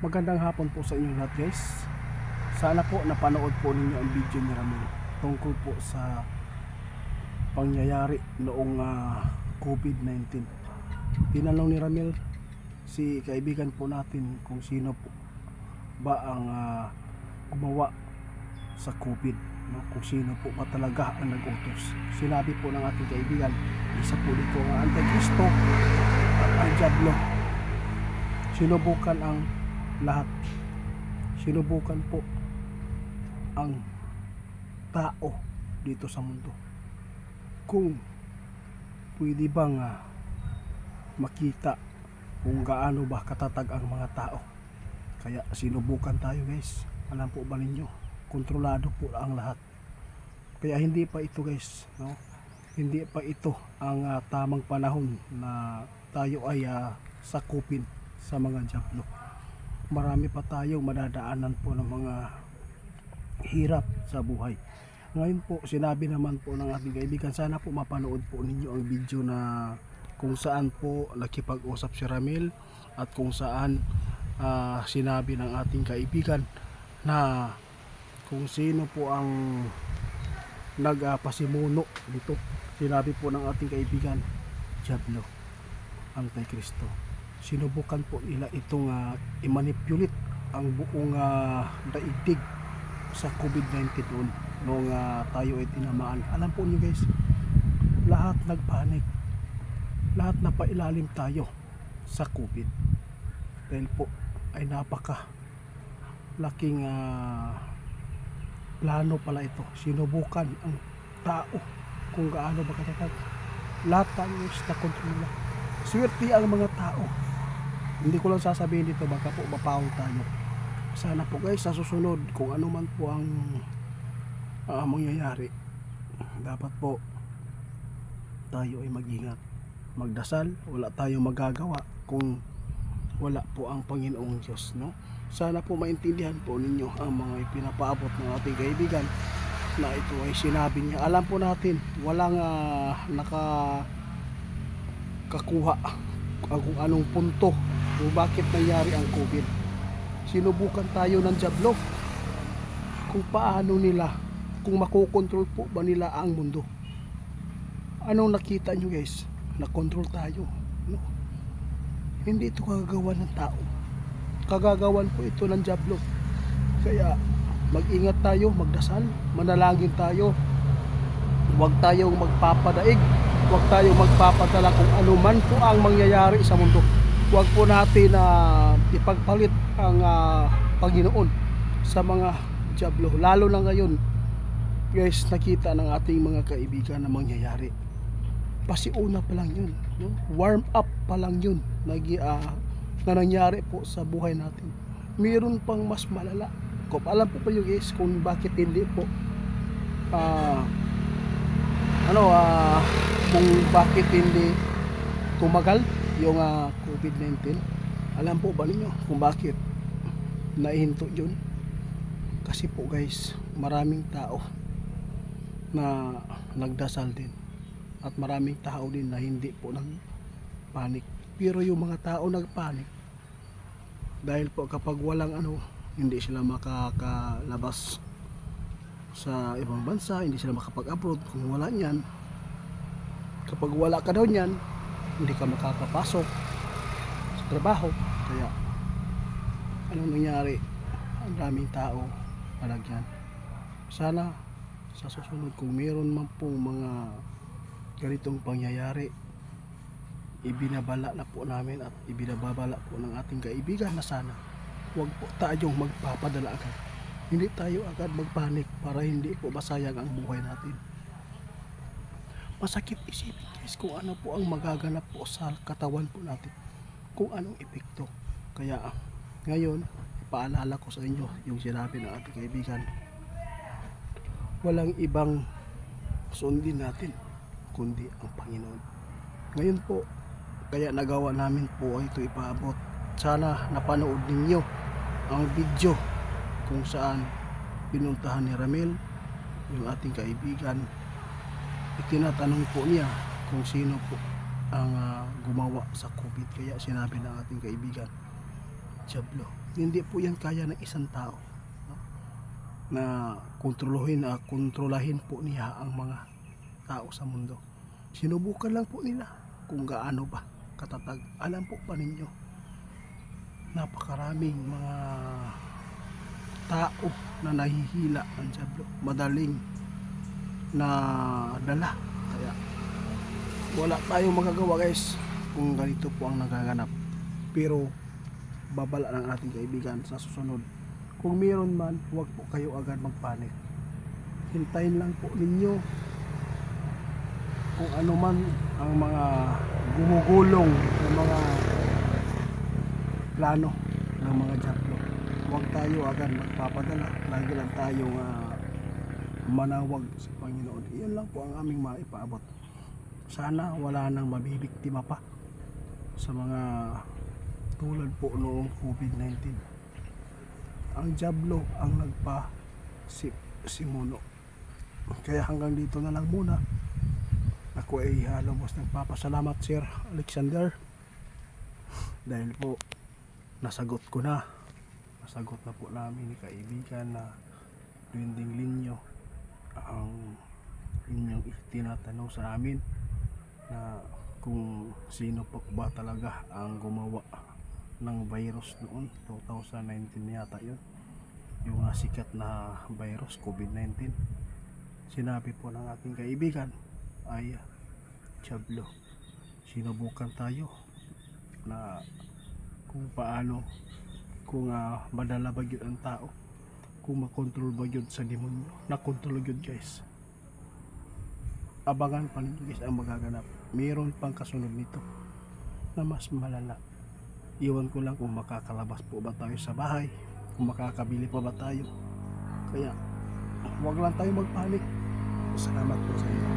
Magandang hapon po sa inyo lahat, guys. Sana po napanood po ninyo ang video ni Ramil tungkol po sa pangyayari noong COVID-19. Tinanong ni Ramil si kaibigan po natin kung sino po ba ang gumawa sa COVID, no? Kung sino po ba talaga ang nag-utos. Sinabi po ng ating kaibigan, isa po dito ang Antikristo at ang Diablo. Sinubukan ang lahat. Sinubukan po ang tao dito sa mundo kung pwede bang makita kung gaano ba katatag ang mga tao. Kaya sinubukan tayo, guys. Alam po ba ninyo, kontrolado po ang lahat. Kaya hindi pa ito, guys, no? Hindi pa ito ang tamang panahon na tayo ay sakupin sa mga Diablo. Marami pa tayong madadaanan po ng mga hirap sa buhay. Ngayon po, sinabi naman po ng ating kaibigan, sana po mapanood po ninyo ang video na kung saan po nakipag-usap si Ramil at kung saan sinabi ng ating kaibigan na kung sino po ang nagpasimuno dito. Sinabi po ng ating kaibigan, Diablo, Antikristo. Sinubukan po nila itong i-manipulate ang buong daigdig sa COVID-19 noong tayo ay tinamaan. Alam po niyo, guys, lahat nagpanik, lahat napailalim tayo sa COVID dahil po ay napaka laking plano pala ito. Sinubukan ang tao kung gaano ba katatag. Lahat tayo is na kontrola. Swerte ang mga tao. Hindi ko lang sasabihin dito, baka po mapaw tayo. Sana po, guys, sa susunod kung ano man po ang mangyayari, dapat po tayo ay mag-ingat, magdasal. Wala tayong magagawa kung wala po ang Panginoong Diyos, no? Sana po maintindihan po ninyo ang mga ipinapaabot ng ating kaibigan na ito ay sinabi niya. Alam po natin, walang nakakakuha kung anong punto kung bakit nangyari ang COVID. Sinubukan tayo ng Diablo kung paano nila, kung makokontrol po ba nila ang mundo. Anong nakita nyo, guys? Nakontrol tayo, no? Hindi ito kagagawan ng tao, kagagawan po ito ng Diablo. Kaya mag-ingat tayo, magdasal, manalangin tayo. Huwag tayong magpapadaig, huwag tayong magpapadala kung ano man po ang mangyayari sa mundo. Huwag po natin ipagpalit ang Panginoon sa mga Diablo. Lalo na ngayon, guys, nakita ng ating mga kaibigan na mangyayari. Pasiuna pa lang yun, no? Warm up pa lang yun na nangyari po sa buhay natin. Mayroon pang mas malala. Kung alam po pa yung, guys, kung bakit hindi po kung bakit hindi tumagal yung COVID-19. Alam po ba ninyo kung bakit naihinto yun? Kasi po, guys, maraming tao na nagdasal din at maraming tao din na hindi po nagpanik. Pero yung mga tao nagpanik dahil po kapag walang hindi sila makakalabas sa ibang bansa, hindi sila makapag-abroad. Kung wala niyan, kapag wala ka daw niyan, hindi ka makakapasok sa trabaho. Kaya anong nangyari? Ang daming tao palagyan. Sana sa susunod, kung meron man po mga ganitong pangyayari, ibinabala na po namin at ibinababala po ng ating kaibigan na sana huwag po tayong magpapadala agad. Hindi tayo agad magpanik para hindi po masayang ang buhay natin. Masakit isipin, guys, kung ano po ang magaganap po sa katawan po natin, kung anong epekto. Kaya ngayon, ipaalala ko sa inyo yung sinabi ng ating kaibigan. Walang ibang sundin natin kundi ang Panginoon. Ngayon po, kaya nagawa namin po ito ipaabot. Sana napanood ninyo ang video kung saan pinuntahan ni Ramil yung ating kaibigan. Itinatanong po niya kung sino po ang gumawa sa COVID. Kaya sinabi ng ating kaibigan, Diablo. Hindi po yan kaya ng isang tao, no? Na kontrolahin po niya ang mga tao sa mundo. Sinubukan lang po nila kung gaano ba katatag. Alam po pa ninyo, napakaraming mga tao na nahihila ng Diablo, madaling na dala. Kaya wala tayong magagawa guys kung ganito po ang nagaganap. Pero babala ng ating kaibigan sa susunod. Kung meron man, huwag po kayo agad magpanik. Hintayin lang po ninyo kung ano man ang mga gumugulong ng mga plano ng mga Diablo. Huwag tayo agad magpapadala. Lagi lang tayong manawag sa Panginoon. Iyon lang po ang aming maipaabot. Sana wala nang mabibiktima pa sa mga tulad po noong COVID-19. Ang Diablo ang simuno. Kaya hanggang dito na lang muna. Ako ay halubos nagpapasalamat Sir Alexander dahil po nasagot na po namin ni kaibigan na Duwending Linyo ang inyong tinatanong sa amin na kung sino po ba talaga ang gumawa ng virus noon 2019 yata yun, yung sikat na virus COVID-19. Sinabi po ng ating kaibigan ay Diablo. Sinubukan tayo na kung paano, kung madala ba yun ang tao, kung makontrol ba yun sa demonyo. Nakontrol yun guys. Abangan pa ninyo guys ang magaganap. Mayroon pang kasunod nito na mas malala. Iwan ko lang kung makakalabas po ba tayo sa bahay, kung makakabili pa ba tayo. Kaya huwag lang tayo magpanik. Salamat po sa inyo.